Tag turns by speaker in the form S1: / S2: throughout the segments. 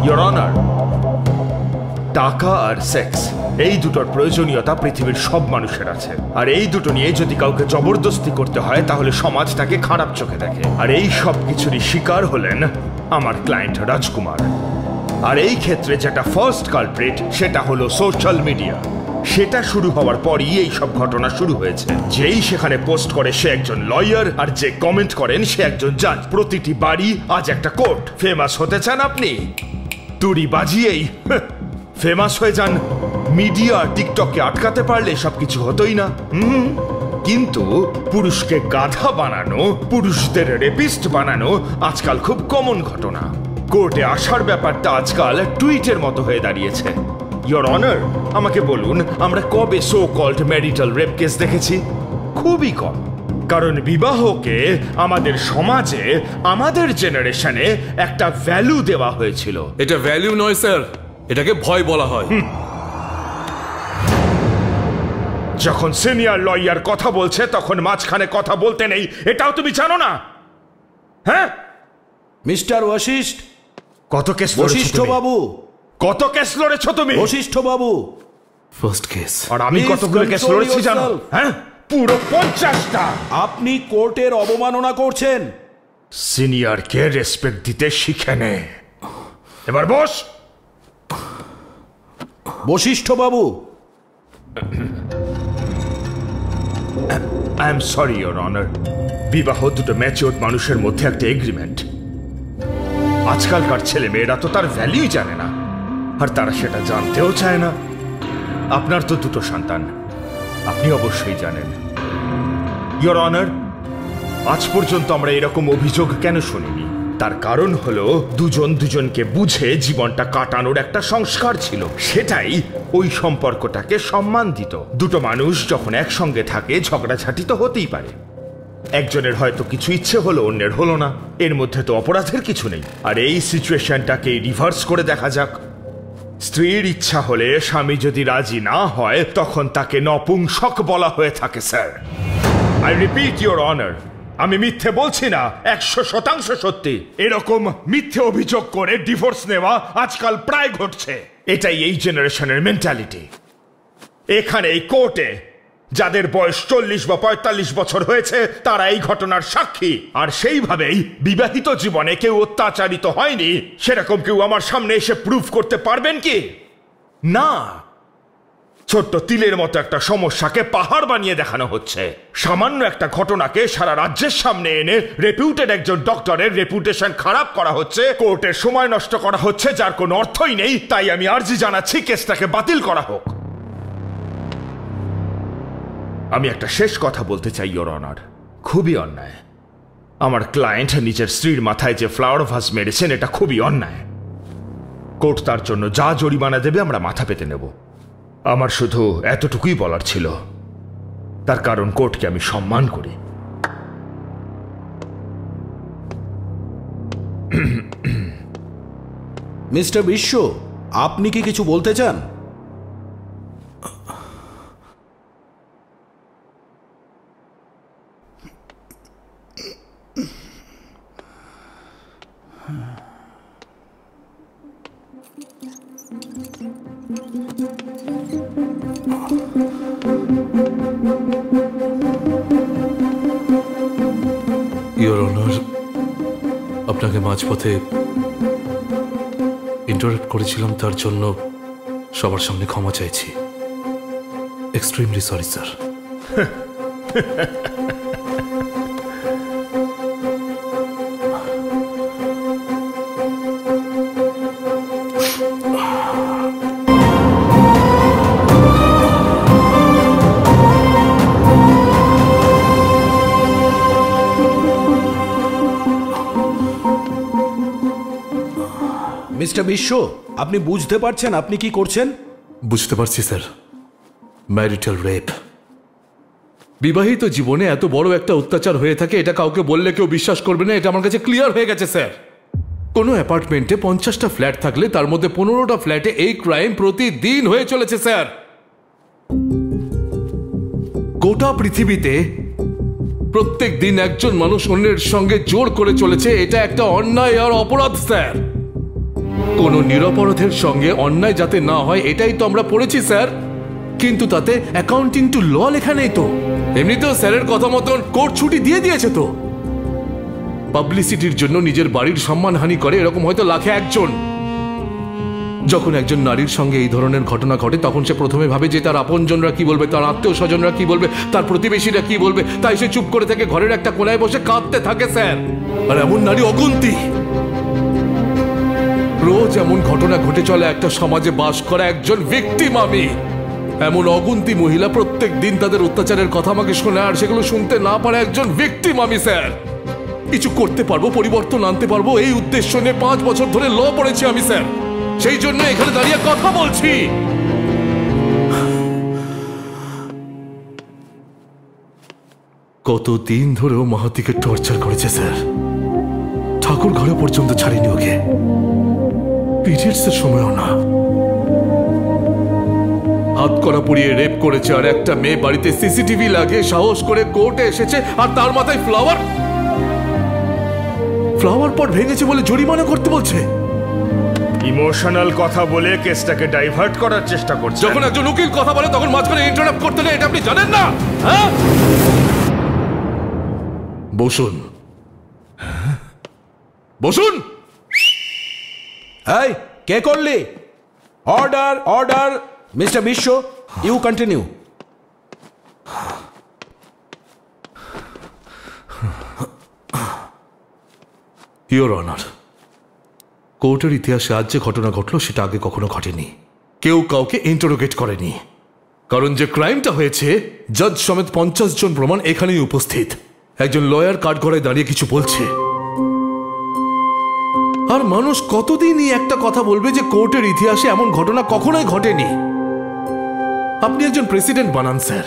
S1: Your honour, টাকা আর sex এই দুটোর প্রয়োজনীয়তা পৃথিবীর সব মানুষের আছে, আর এই দুটো নিয়ে যদি কাউকে জবরদস্তি করতে হয় তাহলে সমাজ তাকে খারাপ চোখে দেখে। আর এই সব কিছুরই শিকার হলেন আমার ক্লায়েন্ট রাজকুমার। আর এই ক্ষেত্রে যেটা ফার্স্ট কালপ্রিট সেটা হলো সোশ্যাল মিডিয়া। সেটা শুরু হওয়ার পরই এই সব ঘটনা শুরু হয়েছে। যেই সেখানে পোস্ট করে সে একজন লয়ার, আর যে কমেন্ট করেন সে একজন জাজ। প্রতিটি বাড়ি আজ একটা কোর্ট। ফেমাস হতে চান আপনি? তুড়ি বাজিয়েই ফেমাস হয়ে যান। মিডিয়া টিকটককে আটকাতে পারলে সবকিছু হতোই না। কিন্তু পুরুষকে গাধা বানানো, পুরুষদের রেপিস্ট বানানো আজকাল খুব কমন ঘটনা। কোর্টে আসার ব্যাপারটা আজকাল টুইটের মতো হয়ে দাঁড়িয়েছে। ইওর অনার, আমাকে বলুন আমরা কবে so called marital rape case দেখেছি? খুবই কম। কারণ বিবাহকে আমাদের সমাজে, আমাদের জেনারেশনে একটা ভ্যালু দেওয়া হয়েছিল।
S2: এটা ভ্যালু নয় স্যার, এটাকে ভয় বলা হয়।
S1: যখন সিনিয়র লয়ার কথা বলছে তখন মাঝখানে কথা বলতে নেই, এটাও তুমি জানো না? হ্যাঁ
S3: মিস্টার বশিষ্ঠ।
S1: কত কেস
S3: বশিষ্ঠ বাবু,
S1: কত কেস লড়েছো তুমি?
S3: বশিষ্ঠ বাবু,
S2: ফার্স্ট কেস।
S1: আর আমি কতগুলো কেস লড়েছি জানো? হ্যাঁ, পুরো 50টা।
S3: আপনি কোর্টের অবমাননা করছেন।
S1: সিনিয়রকে রেসপেক্ট দিতে শিখে নে। এবার বস।
S3: বশিষ্ঠ বাবু,
S1: I am sorry your honour. বিবাহ দুটো ম্যাচিওর মানুষের মধ্যে একটা এগ্রিমেন্ট। আজকালকার ছেলে মেয়েরা তো তার ভ্যালুই জানে না, আর তারা সেটা জানতেও চায় না। আপনার তো দুটো সন্তান, আপনি অবশ্যই জানেন। ইওর অনার, আজ পর্যন্ত আমরা এরকম অভিযোগ কেন শুনিনি? তার কারণ হলো দুজন দুজনকে বুঝে জীবনটা কাটানোর একটা সংস্কার ছিল। সেটাই ওই সম্পর্কটাকে সম্মান দিত। দুটো মানুষ যখন একসঙ্গে থাকে ঝগড়াঝাটি তো হতেই পারে। একজনের হয়তো কিছু ইচ্ছে হলো, অন্যের হলো না। এর মধ্যে তো অপরাধের কিছু নেই। আর এই সিচুয়েশনটাকে রিভার্স করে দেখা যাক। স্ত্রীর ইচ্ছা হলে স্বামী যদি রাজি না হয় তখন তাকে নপুংসক বলা হয়ে থাকে sir. I repeat your honour, আমি মিথ্যে বলছি না, 100% সত্যি। এরকম মিথ্যে অভিযোগ করে ডিভোর্স নেওয়া আজকাল প্রায় ঘটছে। এটাই এই জেনারেশনের মেন্টালিটি। এখানে এই কোর্টে যাদের বয়স 40 বা 45 বছর হয়েছে তারা এই ঘটনার সাক্ষী। আর সেইভাবেই বিবাহিত জীবনে কেউ অত্যাচারিত হয়নি সেরকম কেউ আমার সামনে এসে প্রুফ করতে পারবেন কি? না। ছোট্ট তিলের মতো একটা সমস্যাকে পাহাড় বানিয়ে দেখানো হচ্ছে। সামান্য একটা ঘটনাকে সারা রাজ্যের সামনে এনে রেপুটেড একজন ডক্টরের রেপুটেশন খারাপ করা হচ্ছে, কোর্টের সময় নষ্ট করা হচ্ছে যার কোনো অর্থই নেই। তাই আমি আর্জি জানাচ্ছি কেসটাকে বাতিল করা হোক। আমি একটা শেষ কথা বলতে চাই ইওর অনার, খুবই অন্যায়। আমার ক্লায়েন্ট নিজের স্ত্রীর মাথায় যে ফ্লাওয়ার ভাস মেরেছেন এটা খুবই অন্যায়। কোর্ট তার জন্য যা জরিমানা দেবে আমরা মাথা পেতে নেব। আমার শুধু এতটুকুই বলার ছিল, তার কারণ কোর্টকে আমি সম্মান করি।
S3: মিস্টার বিশ্ব, আপনি কি কিছু বলতে চান?
S2: ইওর অনার, আপনাকে মাঝপথে ইন্টারাপ্ট করেছিলাম, তার জন্য সবার সামনে ক্ষমা চাইছি। Extremely sorry sir.
S3: মিস্টার বিশ্ব, আপনি বুঝতে পারছেন আপনি কি করছেন?
S2: বুঝতে পারছি স্যার। Marital rape. বিবাহিত জীবনে এত বড় একটা অত্যাচার হয়ে থাকে এটা কাউকে বললে কেউ বিশ্বাস করবে না। এটা আমার কাছে ক্লিয়ার হয়ে গেছে স্যার। কোনো অ্যাপার্টমেন্টে 50টা ফ্ল্যাট থাকলে তার মধ্যে 15টা ফ্ল্যাটে এই ক্রাইম প্রতিদিন হয়ে চলেছে স্যার। গোটা পৃথিবীতে প্রত্যেক দিন একজন মানুষ অন্যের সঙ্গে জোর করে চলেছে। এটা একটা অন্যায় আর অপরাধ স্যার। কোনো নিরপরাধের সঙ্গে অন্যায় যাতে না হয় এটাই তো আমরা পড়েছি স্যার, কিন্তু তাতে অ্যাকাউন্টিং টু ল লেখা নেই তো। এমনিতেও স্যারের কথা মতন কোর্ট ছুটি দিয়ে দিয়েছে তো। পাবলিসিটির জন্য নিজের বাড়ির সম্মানহানি করে এরকম হয়তো লাখে একজন। যখন একজন নারীর সঙ্গে এই ধরনের ঘটনা ঘটে তখন সে প্রথমে ভাবে যে তার আপনজনরা কি বলবে, তার আত্মীয় স্বজনরা কি বলবে, তার প্রতিবেশীরা কি বলবে, তাই সে চুপ করে থেকে ঘরের একটা কোনায় বসে কাঁদতে থাকে স্যার। আর এমন নারী অগুন্তি, রোজ এমন ঘটনা ঘটে চলে একটা সমাজে বাস করা একজন ভিকটিম আমি। এমন অগুন্তি মহিলা প্রত্যেক দিন তাদের অত্যাচারের কথা আমাকে শোনায়, আর সেগুলো শুনতে না পারে একজন ভিকটিম আমি স্যার। কিছু করতে পারবো, পরিবর্তন আনতে পারবো, এই উদ্দেশ্য নিয়ে 5 বছর ধরে ল পড়েছি আমি স্যার। সেই জন্য এখানে দাঁড়িয়ে কথা বলছি। কতদিন ধরে ও মাহাতিকে টর্চার করেছে স্যার, ঠাকুর ঘরে পর্যন্ত ছাড়িনি ওকে, পিরিয়ডসের সময়ও না। হাত করা পুড়িয়ে রেপ করেছে, আর একটা মেয়ে বাড়িতে সিসিটিভি লাগিয়ে সাহস করে কোর্টে এসেছে, আর তার মাথায় ফ্লাওয়ার পট ভেঙেছে বলে জরিমানা করতে বলছে।
S1: ইমোশনাল কথা বলে কেসটাকে ডাইভার্ট করার চেষ্টা করছে।
S2: যখন একজন উকিল কথা বলে তখন মাঝখানে ইন্টারাপ্ট করতে নেই, এটা আপনি জানেন না? হ্যাঁ, বসুন বসুন।
S3: এই কে করলি? Order order. মিস্টার বিশ্ব, ইউ কন্টিনিউ।
S2: ইওর অনার, কোর্টের ইতিহাসে আজ যে ঘটনা ঘটলো সেটা আগে কখনো ঘটেনি। কেউ কাউকে ইন্টারোগেট করেনি, কারণ যে ক্রাইমটা হয়েছে জজ সমেত 50 জন প্রমাণ এখানেই উপস্থিত। একজন লয়ার কাঠগড়ায় দাঁড়িয়ে কিছু বলছে, আর মানুষ কতদিনই একটা কথা বলবে যে কোর্টের ইতিহাসে এমন ঘটনা কখনোই ঘটেনি। আপনি একজন প্রেসিডেন্ট বানান স্যার,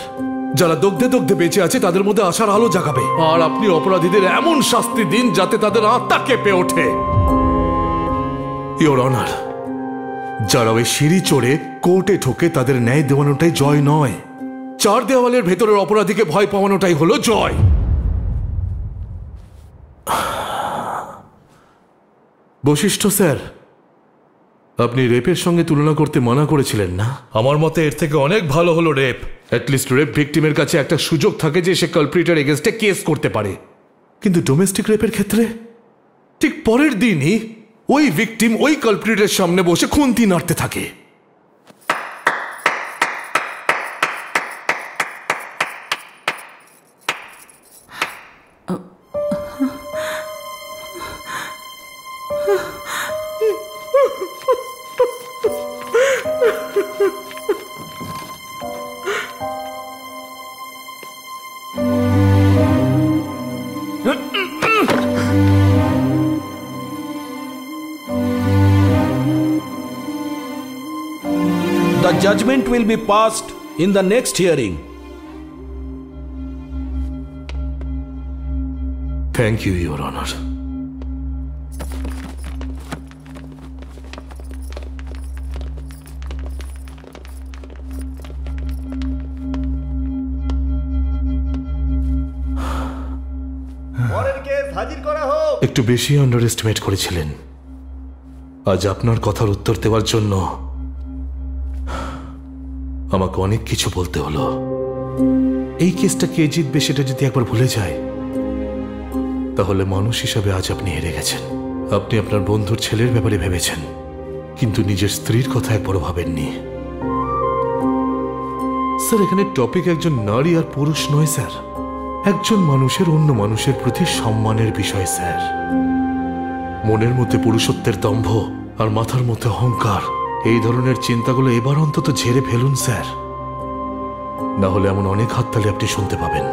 S2: যারা দগ্ধে দগ্ধে বেঁচে আছে তাদের মধ্যে আশার আলো জাগাবে, আর আপনি অপরাধীদের এমন শাস্তি দিন যাতে তাদের আত্মা কেঁপে ওঠে। ইওর অনার, যারা ওই সিঁড়ি চড়ে কোর্টে ঢোকে তাদের ন্যায় দেওয়ানোটাই জয় নয়, 4 দেওয়ালের ভেতরের অপরাধীকে ভয় পাওয়ানোটাই হলো জয়। বশিষ্ঠ স্যার, আপনি রেপের সঙ্গে তুলনা করতে মানা করেছিলেন না? আমার মতে এর থেকে অনেক ভালো হলো রেপ। অ্যাটলিস্ট রেপ ভিকটিমের কাছে একটা সুযোগ থাকে যে সে কালপ্রিটের এগেইনস্টে কেস করতে পারে। কিন্তু ডোমেস্টিক রেপের ক্ষেত্রে ঠিক পরের দিনই ওই ভিকটিম ওই কালপ্রিটের সামনে বসে খুন্তি নাড়তে থাকে।
S3: The judgment will be passed in the next hearing.
S2: Thank you, Your Honor. একটু বেশি আন্ডার এস্টিমেট করেছিলেন। আজ আপনার কথার উত্তর দেওয়ার জন্য আমাকে অনেক কিছু বলতে হলো। এই কেসটা কে জিতবে সেটা যদি একবার ভুলে যায় তাহলে মানুষ হিসাবে আজ আপনি হেরে গেছেন। আপনি আপনার বন্ধুর ছেলের ব্যাপারে ভেবেছেন, কিন্তু নিজের স্ত্রীর কথা একবারও ভাবেননি। স্যার, এখানে টপিক একজন নারী আর পুরুষ নয় স্যার, একজন মানুষের অন্য মানুষের প্রতি সম্মানের বিষয় স্যার। মনের মধ্যে পুরুষত্বের দম্ভ আর মাথার মধ্যে অহংকার, এই ধরনের চিন্তাগুলো এবার অন্তত ঝেড়ে ফেলুন স্যার, না হলে এমন অনেক হাততালি আপনি শুনতে পাবেন।